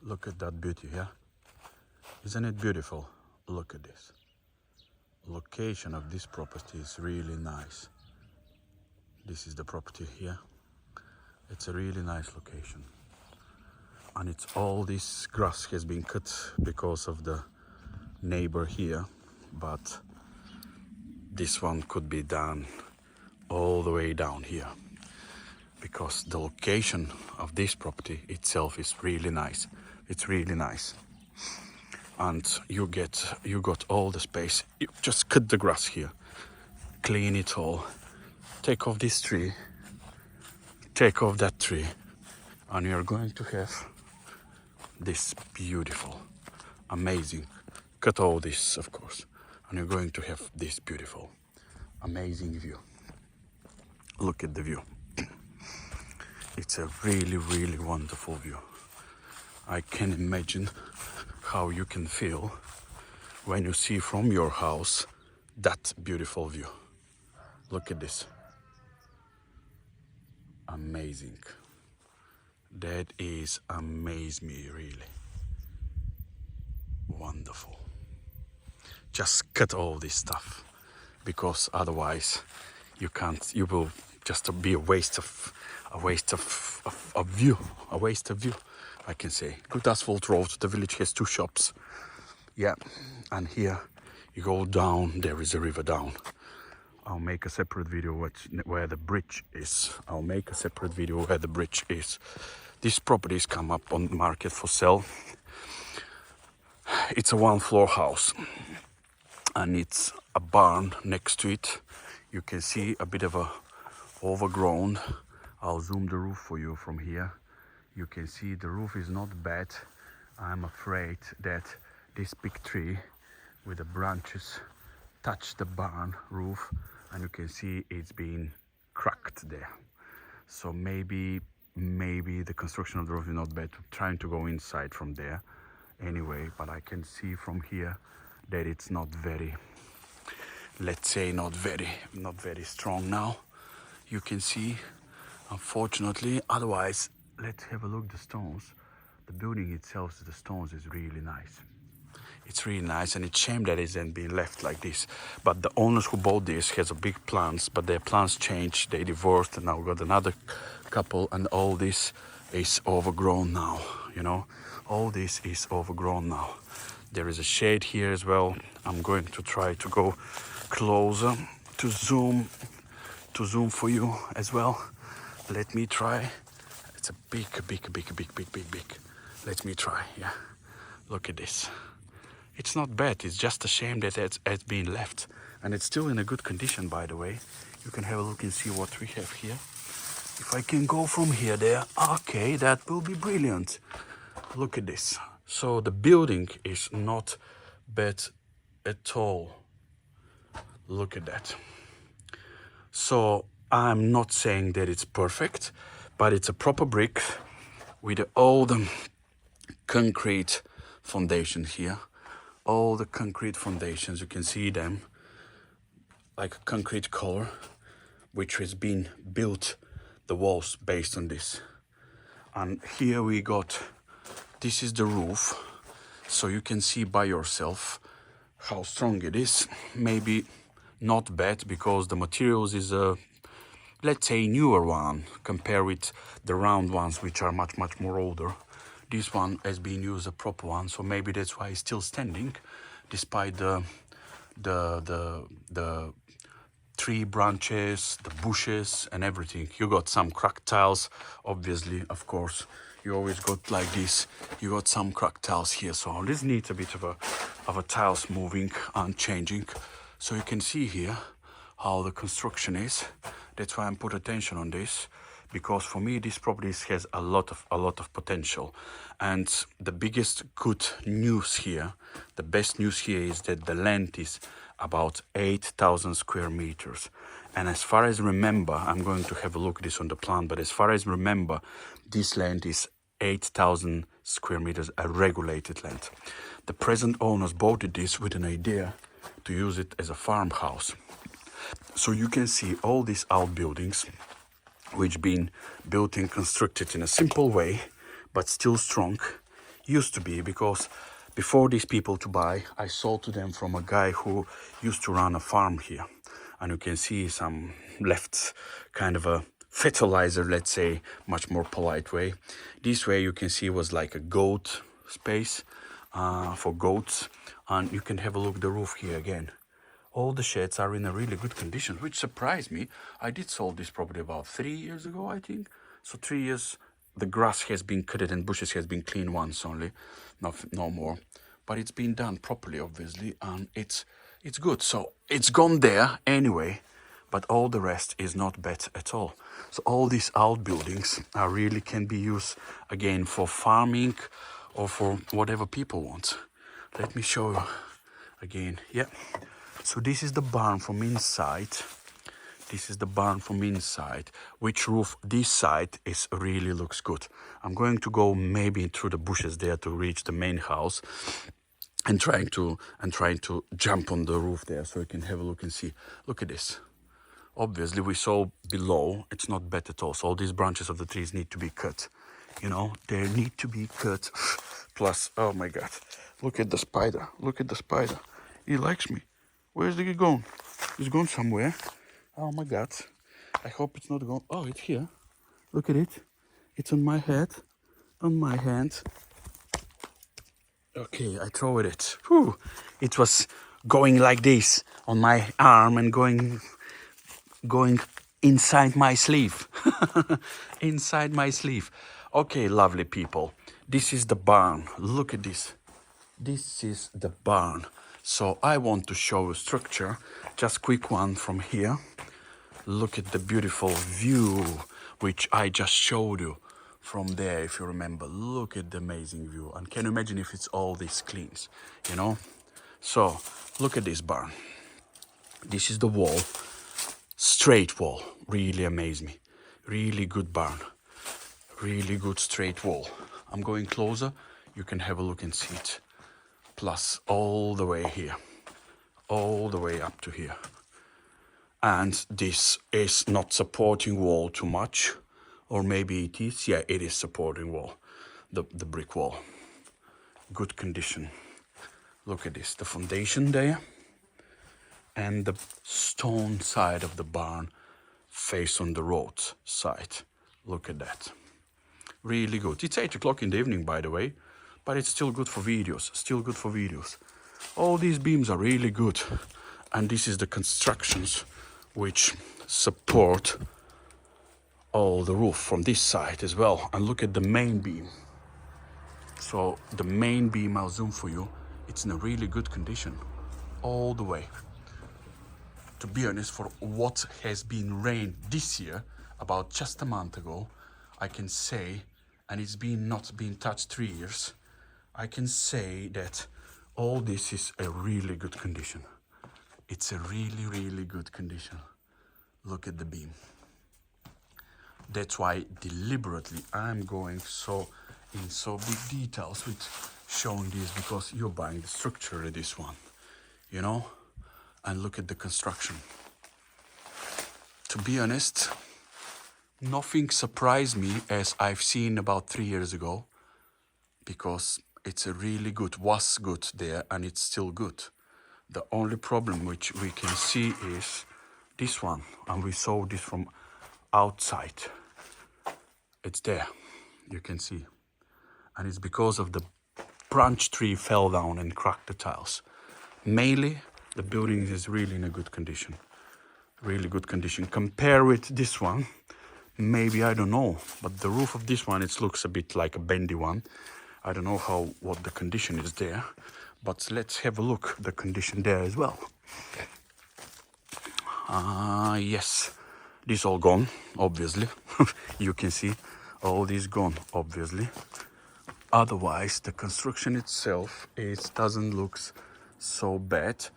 Look at that beauty, yeah? Isn't it beautiful? Look at this. Location of this property is really nice. This is the property here. It's a really nice location. And it's all this grass has been cut because of the neighbor here, but this one could be done all the way down here because the location of this property itself is really nice. It's really nice. And you got all the space. You just cut the grass here, clean it all, take off this tree, take off that tree, and you're going to have this beautiful, amazing, cut all this of course, and you're going to have this beautiful, amazing view. Look at the view. It's a really, really wonderful view. I can imagine how you can feel when you see from your house that beautiful view. Look at this. Amazing. That is amaze me, really. Wonderful. Just cut all this stuff because otherwise you can't, you will just be a waste of view, I can say. Good asphalt road. The village has 2 shops. Yeah, and here you go down, there is a river down. I'll make a separate video where the bridge is. These properties come up on the market for sale. It's a 1-floor house and it's a barn next to it. You can see a bit of a overgrown. I'll zoom the roof for you from here. You can see the roof is not bad. I'm afraid that this big tree with the branches touched the barn roof and you can see it's been cracked there. So maybe the construction of the roof is not bad. I'm trying to go inside from there anyway, but I can see from here that it's not very, let's say not very strong now. You can see, unfortunately. Otherwise, let's have a look at the stones. The building itself, the stones is really nice. It's really nice, and it's shame that it's then been left like this. But the owners who bought this has a big plans, but their plans changed. They divorced, and now got another couple, and all this is overgrown now. You know, all this is overgrown now. There is a shade here as well. I'm going to try to go closer to zoom for you as well. Let me try. It's a big. Let me try. Yeah, look at this. It's not bad. It's just a shame that it's been left, and it's still in a good condition, by the way. You can have a look and see what we have here. If I can go from here there, okay, that will be brilliant. Look at this. So the building is not bad at all. Look at that. So I'm not saying that it's perfect, but it's a proper brick with all the concrete foundation here. All the concrete foundations, you can see them like a concrete color, which has been built, the walls based on this. And here we got, this is the roof, so you can see by yourself how strong it is. Maybe not bad because the materials is a, let's say, newer one compared with the round ones, which are much more older. This one has been used a proper one, so maybe that's why it's still standing, despite the tree branches, the bushes and everything. You got some cracked tiles, obviously, of course. You always got like this. You got some cracked tiles here, so this needs a bit of a tiles moving and changing. So you can see here how the construction is. That's why I'm put attention on this, because for me this property has a lot of potential. And the biggest good news here, the best news here, is that the land is about 8,000 square meters. And as far as remember, I'm going to have a look at this on the plan, but as far as remember, this land is 8,000 square meters, a regulated land. The present owners bought this with an idea to use it as a farmhouse. So you can see all these outbuildings, which been built and constructed in a simple way, but still strong. Used to be, because before these people to buy, I sold to them from a guy who used to run a farm here. And you can see some left kind of a fertilizer, let's say, much more polite way. This way you can see was like a goat space for goats. And you can have a look at the roof here again. All the sheds are in a really good condition, which surprised me. I did sold this property about 3 years ago, I think. So 3 years, the grass has been cut and bushes has been cleaned once only, no more. But it's been done properly, obviously, and it's good. So it's gone there anyway, but all the rest is not bad at all. So all these outbuildings are really can be used again for farming or for whatever people want. Let me show you again. Yeah. So this is the barn from inside. This is the barn from inside. Which roof this side is really looks good. I'm going to go maybe through the bushes there to reach the main house, and trying to jump on the roof there so you can have a look and see. Look at this. Obviously we saw below, it's not bad at all. So all these branches of the trees need to be cut. You know, they need to be cut. Plus, oh my God, look at the spider. Look at the spider. He likes me. Where's he going? He's gone somewhere. Oh my God. I hope it's not gone. Oh, it's here. Look at it. It's on my head, on my hand. Okay, I throw it. Whew. It was going like this on my arm and going inside my sleeve. Inside my sleeve. Okay, lovely people. This is the barn. Look at this. This is the barn. So I want to show a structure. Just quick one from here. Look at the beautiful view which I just showed you from there, if you remember. Look at the amazing view. And can you imagine if it's all these cleans, you know? So look at this barn. This is the wall. Straight wall. Really amaze me. Really good barn. Really good straight wall. I'm going closer. You can have a look and see it. Plus all the way here. All the way up to here. And this is not supporting wall too much. Or maybe it is. Yeah, it is supporting wall. The brick wall. Good condition. Look at this. The foundation there. And the stone side of the barn face on the road side. Look at that. Really good. It's 8 o'clock in the evening, by the way. But it's still good for videos. Still good for videos. All these beams are really good. And this is the constructions which support all the roof from this side as well. And look at the main beam. So the main beam, I'll zoom for you. It's in a really good condition. All the way. To be honest, for what has been rained this year, about just a month ago, I can say, and it's been not been touched 3 years, I can say that all this is a really good condition. It's a really, really good condition. Look at the beam. That's why deliberately I'm going so big details with showing this, because you're buying the structure of this one, you know? And look at the construction. To be honest, nothing surprised me as I've seen about 3 years ago, because it's a really good, was good there, and it's still good. The only problem which we can see is this one, and we saw this from outside. It's there, you can see. And it's because of the branch tree fell down and cracked the tiles. Mainly, the building is really in a good condition. Really good condition. Compare with this one, maybe, I don't know, but the roof of this one, it looks a bit like a bendy one. I don't know what the condition is there, but let's have a look the condition there as well. Yes, this all gone, obviously. You can see all this gone, obviously. Otherwise, the construction itself, it doesn't look so bad.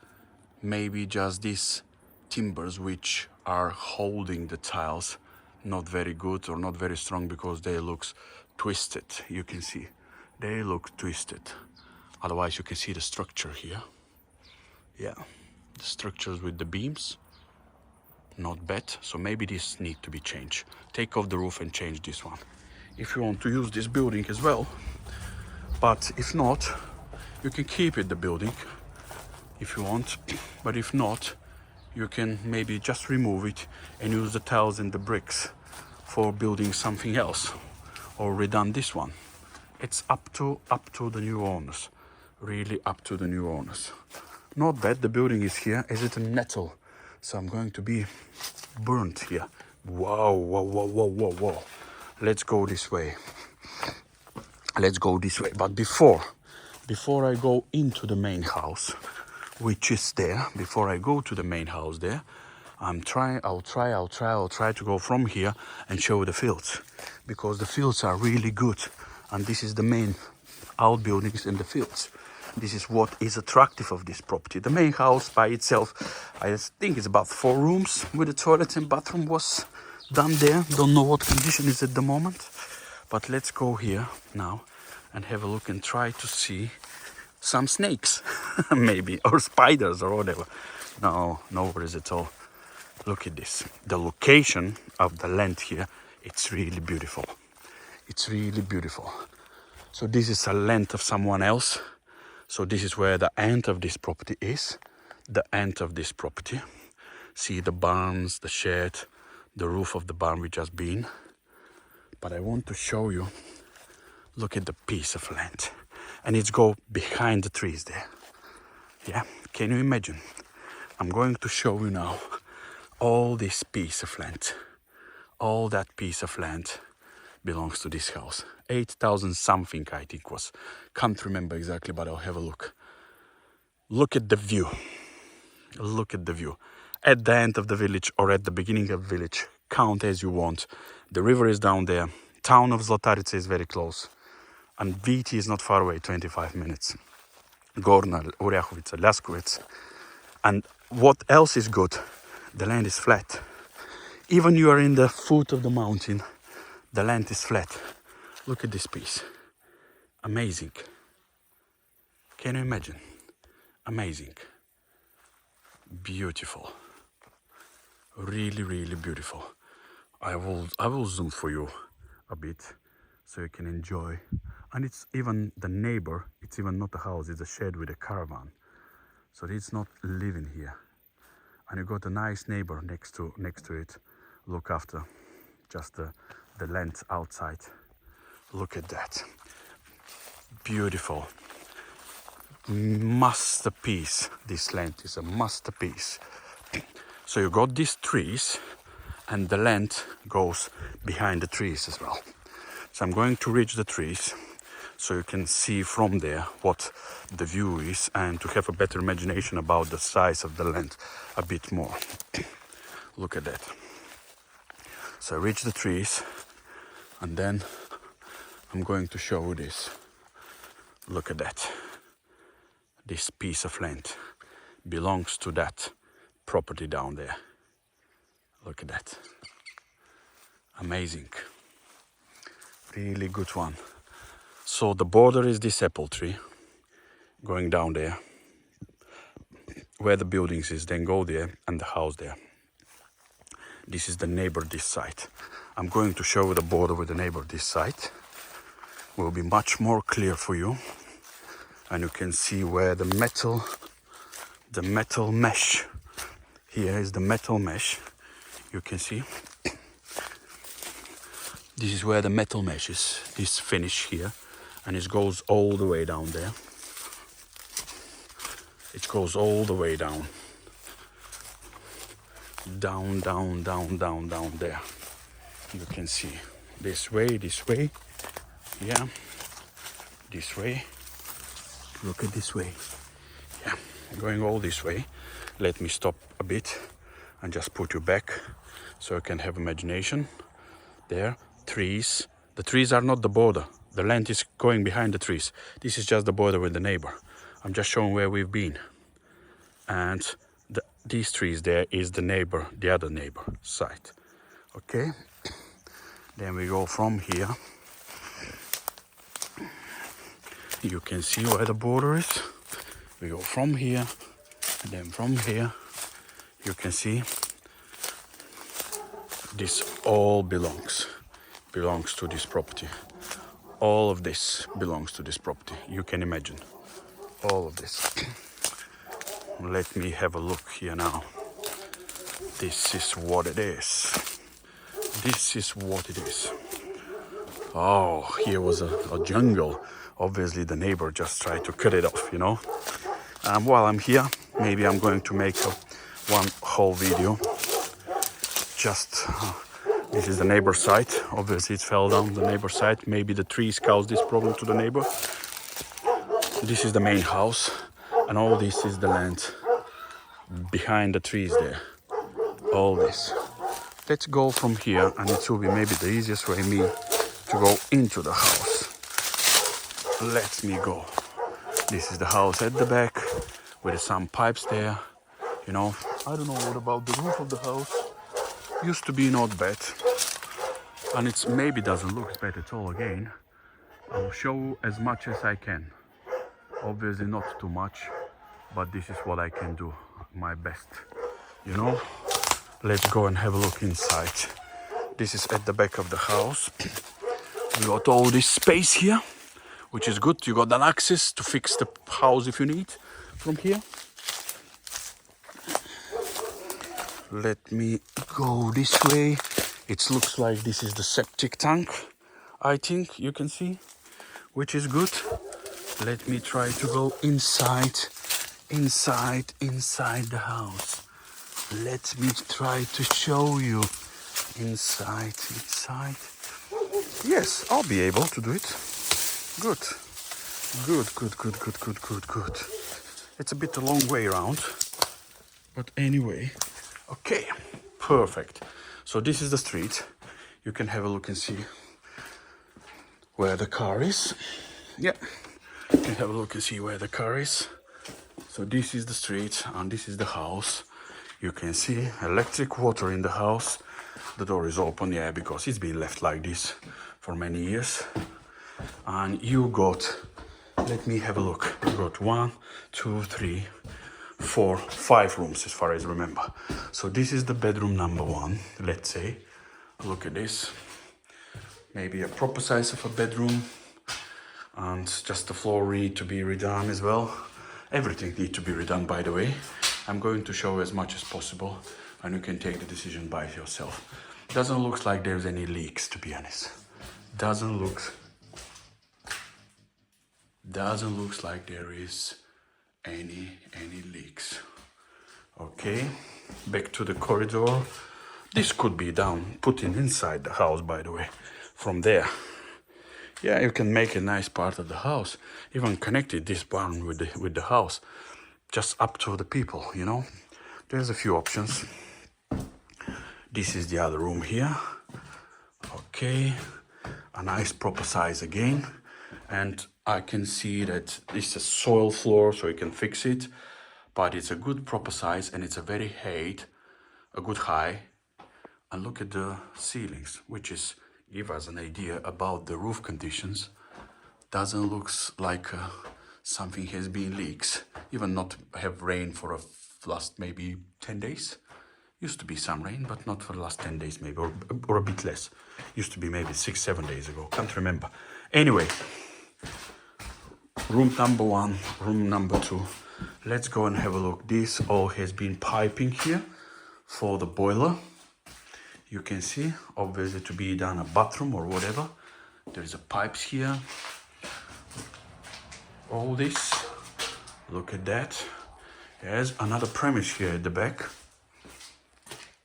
Maybe just these timbers which are holding the tiles not very good or not very strong, because they look twisted. You can see they look twisted. Otherwise, you can see the structure here. Yeah, the structures with the beams, not bad. So maybe this need to be changed. Take off the roof and change this one. If you want to use this building as well, But if not, you can keep it, the building, if you want. But if not, you can maybe just remove it and use the tiles and the bricks for building something else, or redone this one. It's up to the new owners, really up to the new owners. Not bad. The building is here. Is it a metal? So I'm going to be burnt here. Whoa, whoa, whoa, whoa, whoa, whoa. Let's go this way. Let's go this way. But before I go into the main house, which is there, before I go to the main house there, I'll try to go from here and show the fields, because the fields are really good. And this is the main outbuildings in the fields. This is what is attractive of this property. The main house by itself, I think it's about 4 rooms with a toilet and bathroom was done there. Don't know what condition is at the moment. But let's go here now and have a look and try to see some snakes, maybe, or spiders or whatever. No worries at all. Look at this. The location of the land here, it's really beautiful. It's really beautiful. So this is a land of someone else. So this is where the end of this property is. The end of this property. See the barns, the shed, the roof of the barn we just been. But I want to show you, look at the piece of land. And it's go behind the trees there. Yeah, can you imagine? I'm going to show you now all this piece of land. All that piece of land belongs to this house. 8,000 something I think was. Can't remember exactly, but I'll have a look. Look at the view. Look at the view. At the end of the village or at the beginning of the village, count as you want. The river is down there. Town of Zlatarice is very close. And Viti is not far away, 25 minutes. Gorna, Orjahovica, Ljaskovic. And what else is good? The land is flat. Even you are in the foot of the mountain, the land is flat. Look at this piece. Amazing. Can you imagine? Amazing. Beautiful. Really, really beautiful. I will zoom for you a bit so you can enjoy. And it's even the neighbor, it's even not a house, it's a shed with a caravan. So it's not living here. And you got a nice neighbor next to it. Look after just the land outside. Look at that. Beautiful. Masterpiece. This land is a masterpiece. So you got these trees and the land goes behind the trees as well. So I'm going to reach the trees so you can see from there what the view is and to have a better imagination about the size of the land a bit more. Look at that. So I reach the trees and then I'm going to show you this. Look at that. This piece of land belongs to that property down there. Look at that. Amazing. Really good one. So the border is this apple tree going down there. Where the buildings is, then go there and the house there. This is the neighbor this side. I'm going to show you the border with the neighbor this side. Will be much more clear for you. And you can see where the metal mesh. Here is the metal mesh. You can see. This is where the metal mesh is. This finish here. And it goes all the way down there. It goes all the way down. Down, down, down, down, down there. You can see this way. Yeah. This way. Look at this way. Yeah. Going all this way. Let me stop a bit and just put you back so you can have imagination. There. Trees. The trees are not the border. The land is going behind the trees. This is just the border with the neighbor. I'm just showing where we've been. And these trees there is the neighbor, the other neighbor side. Okay. Then we go from here. You can see where the border is. We go from here, and then from here, you can see this all belongs to this property. All of this belongs to this property. You can imagine all of this. Let me have a look here now. This is what it is. This is what it is. Oh, here was a jungle. Obviously the neighbor just tried to cut it off, you know. While I'm here, maybe I'm going to make one whole video. Just this is the neighbor side. Obviously it fell down the neighbor side. Maybe the trees caused this problem to the neighbor. This is the main house, and all this is the land behind the trees there. All this. Let's go from here, and it will be maybe the easiest way me to go into the house. Let me go. This is the house at the back with some pipes there. You know, I don't know what about the roof of the house. Used to be not bad, and it's maybe doesn't look bad at all again. I'll show as much as I can. Obviously not too much, but this is what I can do, my best. You know, let's go and have a look inside. This is at the back of the house. You got all this space here, which is good. You got an access to fix the house if you need from here. Let me go this way. It looks like this is the septic tank, I think you can see, which is good. Let me try to go inside the house. Let me try to show you inside. Yes, I'll be able to do it. Good. It's a bit a long way around, but anyway, okay, perfect. So this is the street. You can have a look and see where the car is. Yeah, you can have a look and see where the car is. So this is the street and this is the house. You can see electric water in the house. The door is open, yeah, because it's been left like this for many years. And you got, let me have a look. You got 1, 2, 3, 4, 5 rooms as far as I remember. So this is the bedroom number 1, let's say. Look at this. Maybe a proper size of a bedroom. And just the floor need to be redone as well. Everything need to be redone, by the way. I'm going to show as much as possible, and you can take the decision by yourself. Doesn't look like there's any leaks, to be honest. Doesn't look like there is any leaks. Okay, back to the corridor. This could be put inside the house, by the way, from there. Yeah, you can make a nice part of the house. Even connected this barn with the house. Just up to the people, you know. There's a few options. This is the other room here. Okay, a nice proper size again. And I can see that this is a soil floor, so you can fix it. But it's a good proper size, and it's a very a good high. And look at the ceilings, which is give us an idea about the roof conditions. Doesn't look like something has been leaks. Even not have rain for a last maybe 10 days. Used to be some rain, but not for the last 10 days maybe, or a bit less. Used to be maybe 6-7 days ago, can't remember. Anyway, room number 1, room number 2. Let's go and have a look. This all has been piping here for the boiler. You can see, obviously to be done a bathroom or whatever. There's a pipes here. All this, look at that. There's another premise here at the back.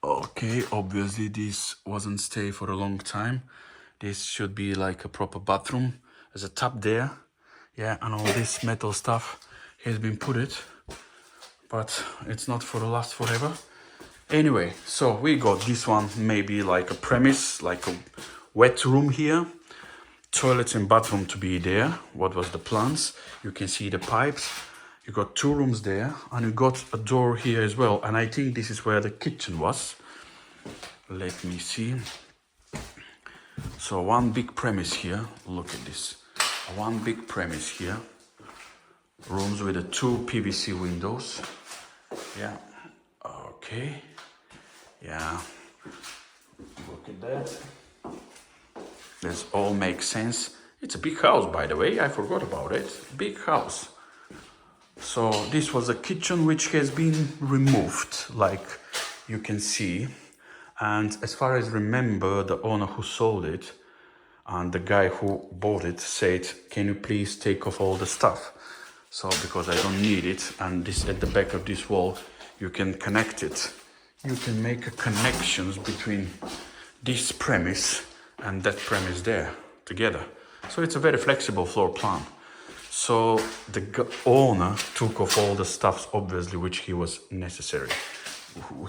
Okay, obviously this wasn't stay for a long time. This should be like a proper bathroom. There's a tap there. Yeah, and all this metal stuff has been put it. But it's not for the last forever. Anyway, so we got this one, maybe like a premise, like a wet room here. Toilets and bathroom to be there. What was the plans? You can see the pipes. You got 2 rooms there, and you got a door here as well. And I think this is where the kitchen was. Let me see. So one big premise here. Look at this. One big premise here. Rooms with the 2 PVC windows. Yeah. Okay. Yeah. Look at that. This all makes sense. It's a big house, by the way. I forgot about it. Big house. So this was a kitchen which has been removed, like you can see. And as far as remember, the owner who sold it and the guy who bought it said, can you please take off all the stuff? So because I don't need it, and this at the back of this wall, you can connect it. You can make connections between this premise and that premise there together. So it's a very flexible floor plan. So the owner took off all the stuff, obviously, which he was necessary.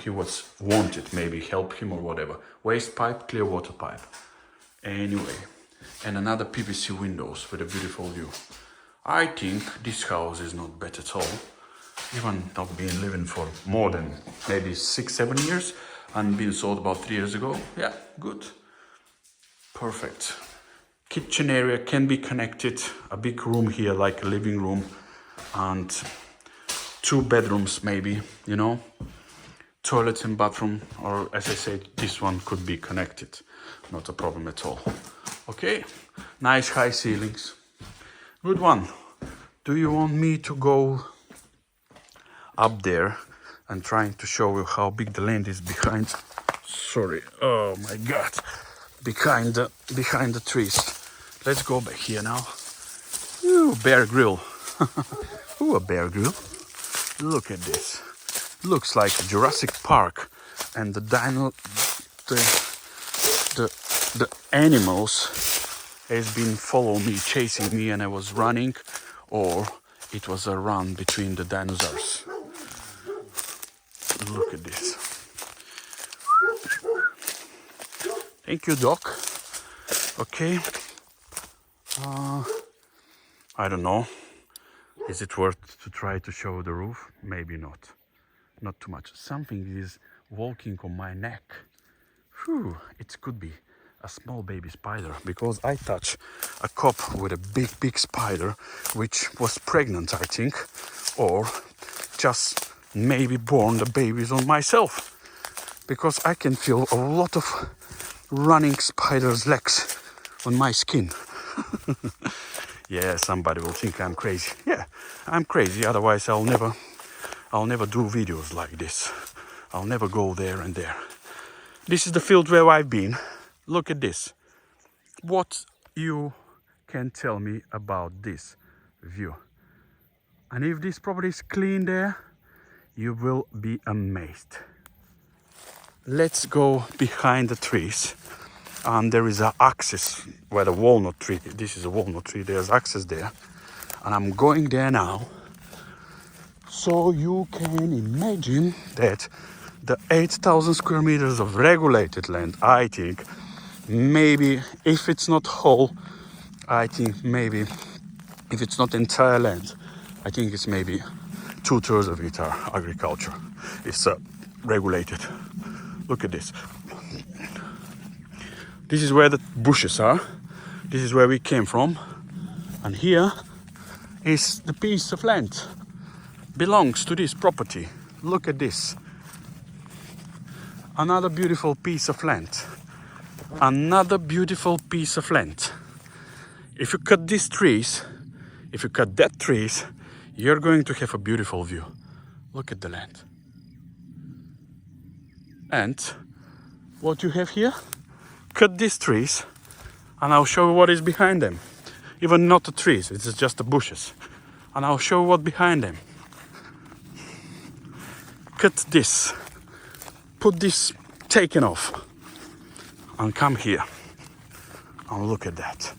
He was wanted, maybe help him or whatever. Waste pipe, clear water pipe. Anyway, and another PVC windows with a beautiful view. I think this house is not bad at all. Even not been living for more than maybe 6-7 years and been sold about 3 years ago. Yeah, good. Perfect. Kitchen area can be connected. A big room here, like a living room, and 2 bedrooms maybe, you know. Toilets and bathroom, or as I said, this one could be connected. Not a problem at all. Okay, nice high ceilings. Good one. Do you want me to go up there and trying to show you how big the land is behind? Sorry, oh my God, behind the trees. Let's go back here now. Ooh, Bear Grill. Ooh, a Bear Grill. Look at this. Looks like Jurassic Park, and the animals has been following me, chasing me, and I was running, or it was a run between the dinosaurs. Look at this. Thank you, Doc. Okay. I don't know. Is it worth to try to show the roof? Maybe not. Not too much. Something is walking on my neck. Whew, it could be a small baby spider, because I touched a cop with a big spider which was pregnant, I think, or just maybe born the babies on myself, because I can feel a lot of running spider's legs on my skin. Yeah, somebody will think I'm crazy. Yeah, I'm crazy, otherwise I'll never do videos like this. I'll never go there and there. This is the field where I've been. Look at this. What you can tell me about this view? And if this property is clean there, you will be amazed. Let's go behind the trees. And there is an access where the walnut tree, this is a walnut tree, there's access there. And I'm going there now. So you can imagine that the 8,000 square meters of regulated land, I think, maybe if it's not whole, I think maybe if it's not entire land, I think it's maybe 2/3 of it are agriculture. It's regulated. Look at this. This is where the bushes are. This is where we came from. And here is the piece of land. Belongs to this property. Look at this. Another beautiful piece of land. Another beautiful piece of land. If you cut these trees, if you cut that trees, you're going to have a beautiful view. Look at the land. And what you have here, cut these trees, and I'll show you what is behind them. Even not the trees, it's just the bushes. And I'll show you what's behind them. Cut this. Put this taken off. And come here. And look at that.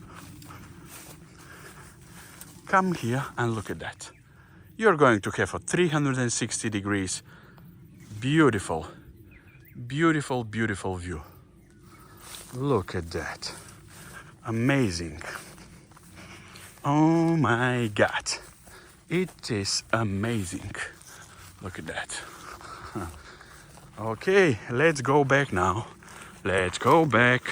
Come here and look at that. You're going to have a 360 degrees beautiful, beautiful, beautiful view. Look at that. Amazing. Oh my God. It is amazing. Look at that. Okay, let's go back now. Let's go back.